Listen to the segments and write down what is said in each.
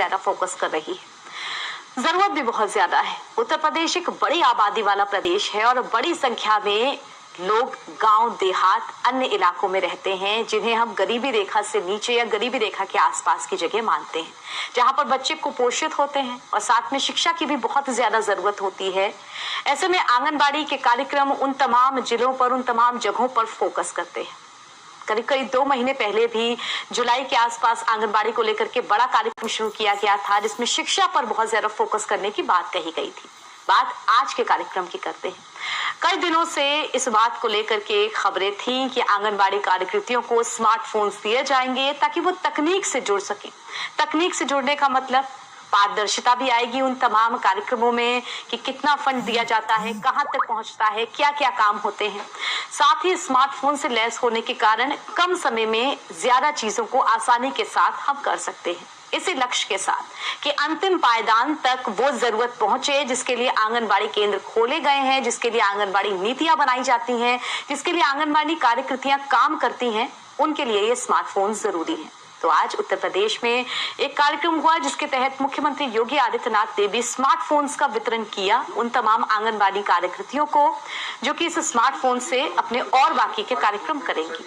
ज्यादा फोकस कर रही है। जरूरत भी बहुत ज्यादा है। उत्तर प्रदेश एक बड़ी आबादी वाला प्रदेश है और बड़ी संख्या में लोग गांव, देहात, अन्य इलाकों में रहते हैं जिन्हें हम गरीबी रेखा से नीचे या गरीबी रेखा के आसपास की जगह मानते हैं, जहां पर बच्चे कुपोषित होते हैं और साथ में शिक्षा की भी बहुत ज्यादा जरूरत होती है। ऐसे में आंगनबाड़ी के कार्यक्रम उन तमाम जिलों पर, उन तमाम जगहों पर फोकस करते हैं। करीब करीब 2 महीने पहले भी जुलाई के आसपास आंगनबाड़ी को लेकर के बड़ा कार्यक्रम शुरू किया गया था, जिसमें शिक्षा पर बहुत ज्यादा फोकस करने की बात कही गई थी। बात आज के कार्यक्रम की करते हैं। कई दिनों से इस बात को लेकर के खबरें थी कि आंगनबाड़ी कार्यकर्तियों को स्मार्टफोन्स दिए जाएंगे ताकि वो तकनीक से जुड़ सके। तकनीक से जुड़ने का मतलब पारदर्शिता भी आएगी उन तमाम कार्यक्रमों में कि कितना फंड दिया जाता है, कहां तक पहुंचता है, क्या क्या काम होते हैं। साथ ही स्मार्टफोन से लैस होने के कारण कम समय में ज्यादा चीजों को आसानी के साथ हम कर सकते हैं। इसी लक्ष्य के साथ कि अंतिम पायदान तक वो जरूरत पहुंचे जिसके लिए आंगनबाड़ी केंद्र खोले गए हैं, जिसके लिए आंगनबाड़ी नीतियां बनाई जाती हैं, जिसके लिए आंगनबाड़ी कार्यकर्तियां काम करती हैं, उनके लिए ये स्मार्टफोन जरूरी है। तो आज उत्तर प्रदेश में एक कार्यक्रम हुआ जिसके तहत मुख्यमंत्री योगी आदित्यनाथ ने भी स्मार्टफोन्स का वितरण किया उन तमाम आंगनबाड़ी कार्यकर्तियों को जो कि इस स्मार्टफोन से अपने और बाकी के कार्यक्रम करेंगी।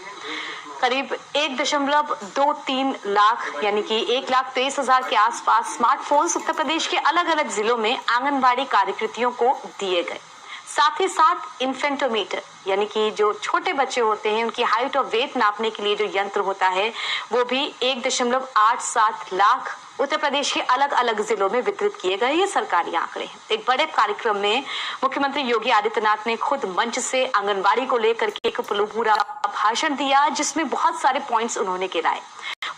करीब 1.23 लाख यानी कि 1,23,000 के आसपास स्मार्टफोन्स उत्तर प्रदेश के अलग अलग जिलों में आंगनबाड़ी कार्यकर्तियों को दिए गए। साथ ही साथ इन्फेंटोमीटर यानी कि जो छोटे बच्चे होते हैं उनकी हाइट और वेट नापने के लिए जो यंत्र होता है वो भी 1.87 लाख उत्तर प्रदेश के अलग अलग जिलों में वितरित किए गए। ये सरकारी आंकड़े हैं। एक बड़े कार्यक्रम में मुख्यमंत्री योगी आदित्यनाथ ने खुद मंच से आंगनबाड़ी को लेकर के एक पूरा भाषण दिया जिसमें बहुत सारे पॉइंट्स उन्होंने गिनाए।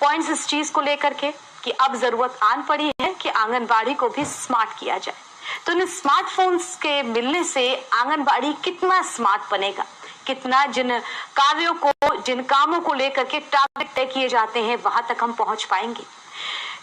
पॉइंट्स इस चीज को लेकर के कि अब जरूरत आन पड़ी है कि आंगनबाड़ी को भी स्मार्ट किया जाए। तो इन स्मार्टफोन्स के मिलने से आंगनबाड़ी कितना स्मार्ट बनेगा, कितना जिन कार्यों को, जिन कामों को लेकर के टारगेट तय किए जाते हैं वहां तक हम पहुंच पाएंगे।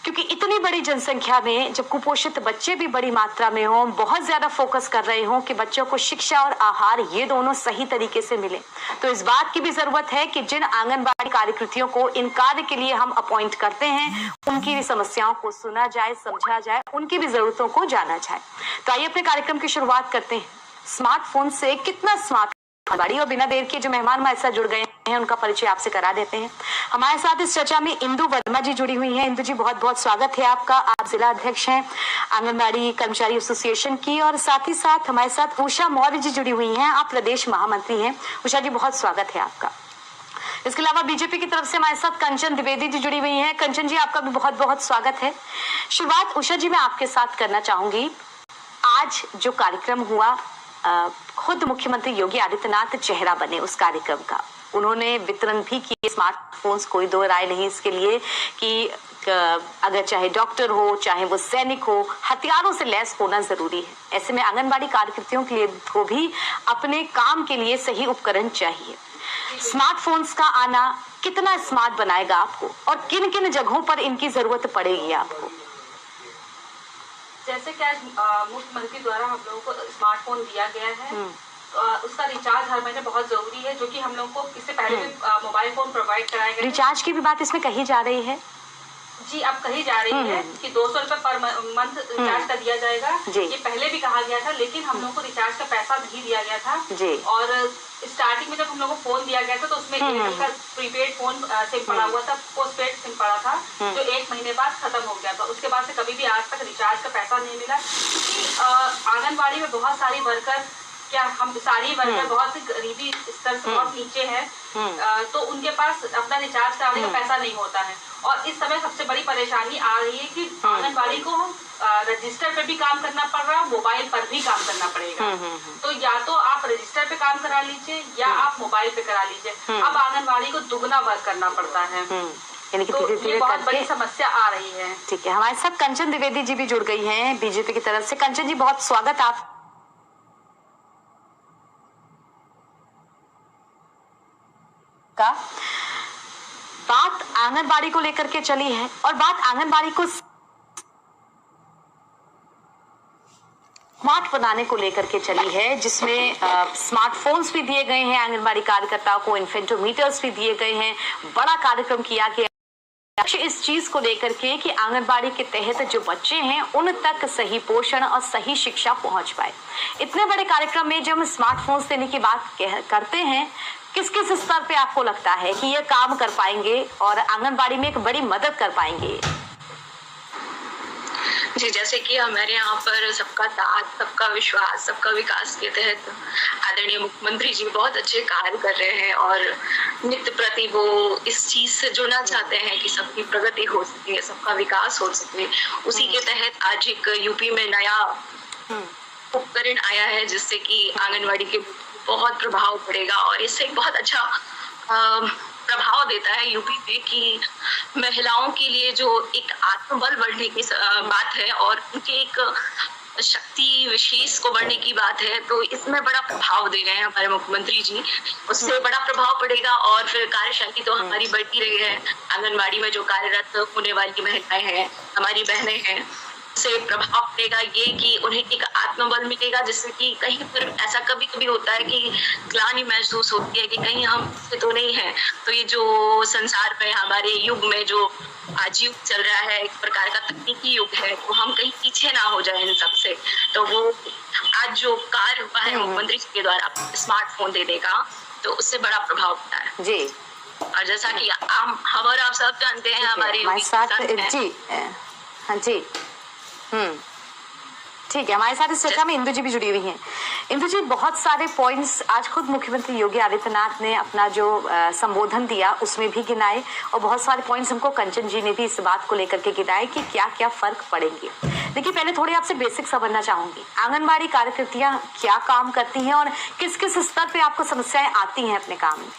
क्योंकि इतनी बड़ी जनसंख्या में जब कुपोषित बच्चे भी बड़ी मात्रा में हों, बहुत ज्यादा फोकस कर रहे हों कि बच्चों को शिक्षा और आहार ये दोनों सही तरीके से मिले, तो इस बात की भी जरूरत है कि जिन आंगनबाड़ी कार्यकर्तियों को इन कार्य के लिए हम अपॉइंट करते हैं उनकी भी समस्याओं को सुना जाए, समझा जाए, उनकी भी जरूरतों को जाना जाए। तो आइए अपने कार्यक्रम की शुरुआत करते हैं। स्मार्टफोन से कितना स्मार्ट आंगनबाड़ी, और बिना देर के जो मेहमान हमारे साथ जुड़ गए हैं उनका परिचय आपसे करा देते हैं। हमारे साथ इस चर्चा में इंदु वर्मा जी जुड़ी हुई हैं। इंदु जी, बहुत बहुत स्वागत है आपका। आप जिला अध्यक्ष हैं आंगनबाड़ी कर्मचारी एसोसिएशन की, और साथ ही साथ हमारे साथ उषा मौर्य जी जुड़ी हुई हैं। आप प्रदेश महामंत्री हैं। उषा जी, बहुत स्वागत है आपका। इसके अलावा बीजेपी की तरफ से हमारे साथ कंचन द्विवेदी जी जुड़ी हुई हैं। कंचन जी, आपका भी बहुत बहुत स्वागत है। शुरुआत उषा जी मैं आपके साथ करना चाहूंगी। आज जो कार्यक्रम हुआ, खुद मुख्यमंत्री योगी आदित्यनाथ चेहरा बने उस कार्यक्रम का। उन्होंने वितरण भी किए स्मार्टफोन्स, कोई दो राय नहीं इसके लिए कि अगर चाहे डॉक्टर हो, चाहे वो सैनिक हो, हथियारों से लैस होना जरूरी है। ऐसे में आंगनबाड़ी कार्यकर्तियों के लिए को भी अपने काम के लिए सही उपकरण चाहिए। स्मार्टफोन्स का आना कितना स्मार्ट बनाएगा आपको और किन किन जगहों पर इनकी जरूरत पड़ेगी आपको? जैसे कि आज मुख्यमंत्री द्वारा हम लोगों को स्मार्टफोन दिया गया है, उसका रिचार्ज हर महीने बहुत जरूरी है, जो कि हम लोगों को इससे पहले भी मोबाइल फोन प्रोवाइड कराया गया। रिचार्ज की भी बात इसमें कही जा रही है जी, अब कही जा रही है कि 200 रुपए पर मंथ रिचार्ज का दिया जाएगा। ये पहले भी कहा गया था, लेकिन हम लोगों को रिचार्ज का पैसा नहीं दिया गया था। और स्टार्टिंग में जब हम लोग को फोन दिया गया था तो उसमें एयरटेल का प्रीपेड फोन सिम पड़ा हुआ था, पोस्टपेड सिम पड़ा था, जो 1 महीने बाद खत्म हो गया था। उसके बाद से कभी भी आज तक रिचार्ज का पैसा नहीं मिला, क्योंकि आंगनबाड़ी में बहुत सारी वर्कर, क्या हम सारी वर्कर बहुत सी गरीबी स्तर से बहुत नीचे है, तो उनके पास अपना रिचार्ज कराने का पैसा नहीं होता है। और इस समय सबसे बड़ी परेशानी आ रही है कि आंगनबाड़ी को रजिस्टर पे भी काम करना पड़ रहा है, मोबाइल पर भी काम करना पड़ेगा। तो या तो आप रजिस्टर पे काम करा लीजिए या आप मोबाइल पे करा लीजिए। अब आंगनबाड़ी को दुगना वर्क करना पड़ता है, यानी कि तो धीरे-धीरे बहुत बड़ी समस्या आ रही है। ठीक है, हमारे साथ कंचन द्विवेदी जी भी जुड़ गई हैं बीजेपी की तरफ से। कंचन जी, बहुत स्वागत आप का। बात आंगनबाड़ी को लेकर के चली है और बात आंगनबाड़ी को स्मार्ट बनाने को लेकर के चली है, जिसमें स्मार्टफोन्स भी दिए गए हैं आंगनबाड़ी कार्यकर्ताओं को, इन्फेंटोमीटर्स भी दिए गए हैं। बड़ा कार्यक्रम किया गया इस चीज को लेकर के कि आंगनबाड़ी के तहत जो बच्चे हैं उन तक सही पोषण और सही शिक्षा पहुंच पाए। इतने बड़े कार्यक्रम में जब हम स्मार्टफोन देने की बात करते हैं, किस किस स्तर पे आपको लगता है कि ये काम कर पाएंगे और आंगनबाड़ी में एक बड़ी मदद कर पाएंगे? जी, जैसे कि हमारे यहाँ पर सबका साथ, सबका विश्वास, सबका विकास के तहत आदरणीय मुख्यमंत्री जी बहुत अच्छे कार्य कर रहे हैं और नित्य प्रति वो इस चीज से जुड़ना चाहते हैं कि सबकी प्रगति हो सके, सबका विकास हो सके। उसी के तहत आज एक यूपी में नया उपकरण आया है जिससे कि आंगनवाड़ी के बहुत प्रभाव पड़ेगा और इससे एक बहुत अच्छा प्रभाव देता है यूपी में कि महिलाओं के लिए जो एक आत्मबल बढ़ने की बात है और उनके एक शक्ति विशेष को बढ़ने की बात है, तो इसमें बड़ा प्रभाव दे रहे हैं हमारे मुख्यमंत्री जी। उससे बड़ा प्रभाव पड़ेगा और फिर कार्यशैली तो हमारी बढ़ती रही है। आंगनबाड़ी में जो कार्यरत होने वाली महिलाएं हैं, हमारी बहनें हैं, से प्रभाव पड़ेगा ये कि उन्हें एक आत्मबल मिलेगा, जिससे कि कहीं पर ऐसा कभी कभी होता है कि ग्लानि महसूस होती है कि कहीं हम से तो नहीं है। तो ये जो संसार में हमारे युग में जो आज युग चल रहा है, एक प्रकार का तकनीकी युग है, तो हम कहीं पीछे ना हो जाए इन सबसे। तो वो आज जो कार्य हुआ है मुख्यमंत्री जी के द्वारा स्मार्टफोन देने का, तो उससे बड़ा प्रभाव पड़ा है जी। और जैसा कि हम और आप सब जानते हैं हमारी जी हाँ जी ठीक है, हमारे साथ इस चर्चा में इंदु जी भी जुड़ी हुई हैं। इंदु जी, बहुत सारे पॉइंट्स आज खुद मुख्यमंत्री योगी आदित्यनाथ ने अपना जो संबोधन दिया उसमें भी गिनाए और बहुत सारे पॉइंट्स हमको कंचन जी ने भी इस बात को लेकर के गिनाए कि क्या क्या फर्क पड़ेंगे। देखिए, पहले थोड़ी आपसे बेसिक समझना चाहूंगी, आंगनबाड़ी कार्यकर्तियां क्या काम करती हैं और किस किस स्तर पे आपको समस्याएं आती हैं अपने काम में?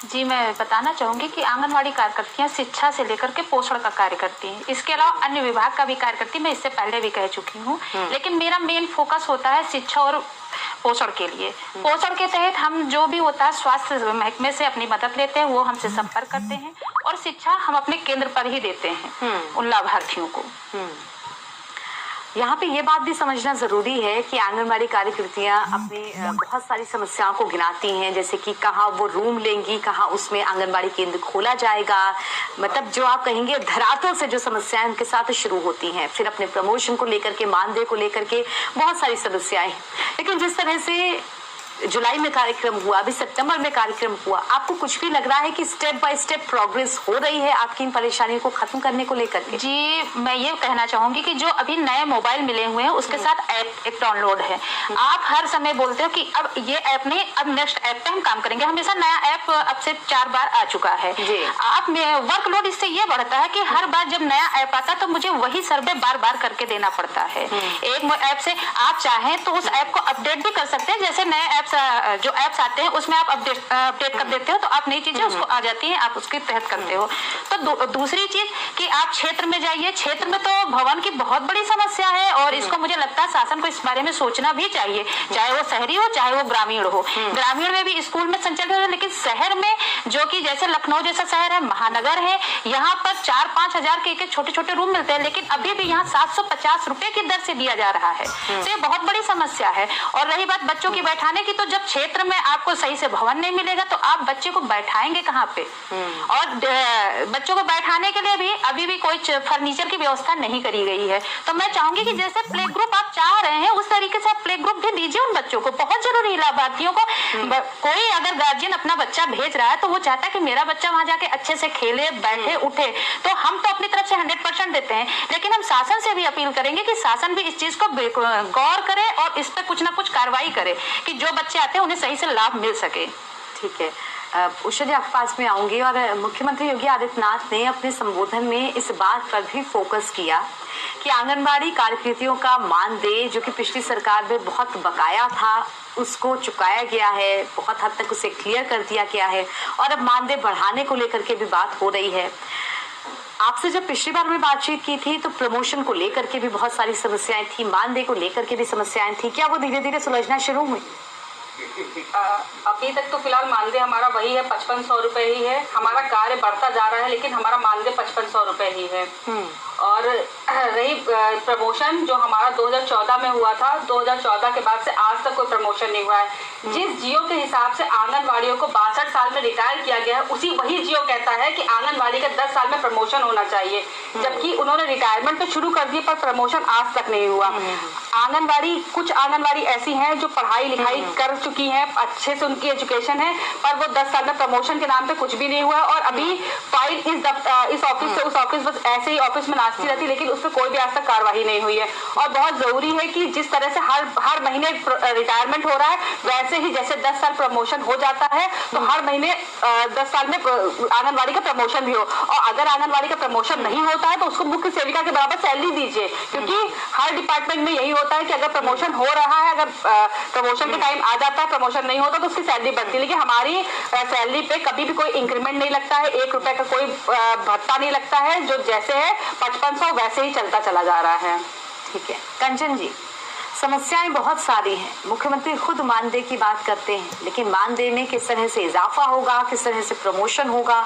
जी, मैं बताना चाहूंगी कि आंगनवाड़ी कार्यकर्तियां शिक्षा से लेकर के पोषण का कार्य करती हैं। इसके अलावा अन्य विभाग का भी कार्य करती है, मैं इससे पहले भी कह चुकी हूँ। लेकिन मेरा मेन फोकस होता है शिक्षा और पोषण के लिए। पोषण के तहत हम जो भी होता है स्वास्थ्य महकमे से अपनी मदद लेते हैं, वो हमसे संपर्क करते हैं और शिक्षा हम अपने केंद्र पर ही देते हैं उन लाभार्थियों को। यहाँ पे ये बात भी समझना जरूरी है कि आंगनबाड़ी कार्यकर्तियां अपनी बहुत सारी समस्याओं को गिनाती हैं, जैसे कि कहाँ वो रूम लेंगी, कहाँ उसमें आंगनबाड़ी केंद्र खोला जाएगा, मतलब जो आप कहेंगे धरातल से जो समस्याएं उनके साथ शुरू होती हैं, फिर अपने प्रमोशन को लेकर के, मानदेय को लेकर के बहुत सारी समस्याएं। लेकिन जिस तरह से जुलाई में कार्यक्रम हुआ, अभी सितंबर में कार्यक्रम हुआ, आपको कुछ भी लग रहा है कि स्टेप बाय स्टेप प्रोग्रेस हो रही है आपकी इन परेशानियों को खत्म करने को लेकर के? जी, मैं ये कहना चाहूंगी कि जो अभी नए मोबाइल मिले हुए हैं उसके साथ ऐप एक डाउनलोड है। आप हर समय बोलते हो कि अब ये ऐप नहीं, अब नेक्स्ट ऐप पे हम काम करेंगे। हमेशा नया ऐप अब से 4 बार आ चुका है। आप वर्कलोड इससे ये बढ़ता है कि हर बार जब नया ऐप आता तो मुझे वही सर्वे बार बार करके देना पड़ता है। एक ऐप से आप चाहें तो उस ऐप को अपडेट भी कर सकते हैं, जैसे नए ऐप जो एप्स आते हैं उसमें आप अपडेट कर देते हो तो आप नई चीजें उसको आ जाती हैं, आप उसके तहत करते हो। तो दूसरी चीज कि आप क्षेत्र में जाइए, क्षेत्र में तो भवन की बहुत बड़ी समस्या है और इसको मुझे लगता है शासन को इस बारे में सोचना भी चाहिए, चाहे वो शहरी हो चाहे वो ग्रामीण हो। ग्रामीण में भी स्कूल में संचालित हो, लेकिन शहर में जो कि जैसे लखनऊ जैसा शहर है, महानगर है, यहाँ पर 4-5 हजार के एक छोटे छोटे रूम मिलते हैं, लेकिन अभी भी यहाँ 750 रुपए की दर से दिया जा रहा है। तो ये बहुत बड़ी समस्या है। और रही बात बच्चों की बैठाने की, तो जब क्षेत्र में आपको सही से भवन नहीं मिलेगा तो आप बच्चे को बैठाएंगे कहाँ पे? और बच्चों को बैठाने के लिए भी अभी भी कोई फर्नीचर की व्यवस्था नहीं करी गई है। तो मैं चाहूंगी कि जैसे प्ले ग्रुप आप चाह रहे हैं उस तरीके से आप प्ले ग्रुप भी दीजिए उन बच्चों को। बहुत जरूरी लाभार्थियों को, कोई अगर गार्जियन अपना बच्चा भेज रहा है तो वो चाहता है कि मेरा बच्चा वहां जाके अच्छे से खेले, बैठे, उठे। तो हम तो अपनी तरफ से 100% देते हैं, लेकिन हम शासन से भी अपील करेंगे कि शासन भी इस चीज को गौर करे और इस पर कुछ ना कुछ कार्रवाई करे कि जो बच्चे आते हैं उन्हें सही से लाभ मिल सके। ठीक है, उषा जी आपके पास में आऊंगी। और मुख्यमंत्री योगी आदित्यनाथ ने अपने संबोधन में इस बात पर भी फोकस किया कि आंगनबाड़ी कार्यकर्तियों का मानदेय जो कि पिछली सरकार में बहुत बकाया था उसको चुकाया गया है, बहुत हद तक उसे क्लियर कर दिया गया है और अब मानदेय बढ़ाने को लेकर के भी बात हो रही है। आपसे जब पिछली बार में बातचीत की थी तो प्रमोशन को लेकर के भी बहुत सारी समस्याएं थी, मानदेय को लेकर के भी समस्याएं थी, क्या वो धीरे धीरे सुलझना शुरू हुई? अभी तक तो फिलहाल मानदेय हमारा वही है, 5500 रुपए ही है। हमारा कार्य बढ़ता जा रहा है लेकिन हमारा मानदेय 5500 रुपए ही है। और रही प्रमोशन जो हमारा 2014 में हुआ था, 2014 के बाद से आज तक कोई प्रमोशन नहीं हुआ है। जिस जियो के हिसाब से आंगनवाड़ियों को 62 साल में रिटायर किया गया है, उसी वही जियो कहता है कि आंगनवाड़ी का 10 साल में प्रमोशन होना चाहिए, जबकि उन्होंने रिटायरमेंट तो शुरू कर दिए पर प्रमोशन आज तक नहीं हुआ। आंगनवाड़ी, कुछ आंगनवाड़ी ऐसी हैं जो पढ़ाई लिखाई कर चुकी हैं, अच्छे से उनकी एजुकेशन है, पर वो 10 साल में प्रमोशन के नाम पे कुछ भी नहीं हुआ और अभी फाइल इस ऑफिस से उस ऑफिस, बस ऐसे ही ऑफिस में नाचती रहती, लेकिन उस पर कोई भी आज तक कार्रवाई नहीं हुई है। और बहुत जरूरी है कि जिस तरह से हर महीने रिटायरमेंट हो रहा है, वैसे ही जैसे 10 साल प्रमोशन हो जाता है तो हर महीने 10 साल में आंगनवाड़ी का प्रमोशन भी हो। और अगर आंगनवाड़ी का प्रमोशन नहीं होता है तो उसको मुख्य सेविका के बराबर सैलरी दीजिए, क्योंकि हर डिपार्टमेंट में यही होता है कि अगर प्रमोशन हो रहा है, अगर प्रमोशन के टाइम आ जाता है, प्रमोशन नहीं होता तो उसकी सैलरी बढ़ती है, लेकिन हमारी सैलरी पे कभी भी कोई इंक्रीमेंट नहीं लगता है, 1 रुपए का कोई भत्ता नहीं लगता है, जो जैसे है 5500 वैसे ही चलता चला जा रहा है। ठीक है कंचन जी, समस्याएं बहुत सारी हैं, मुख्यमंत्री खुद मानदेय की बात करते हैं, लेकिन मानदेय में किस तरह से इजाफा होगा, किस तरह से प्रमोशन होगा,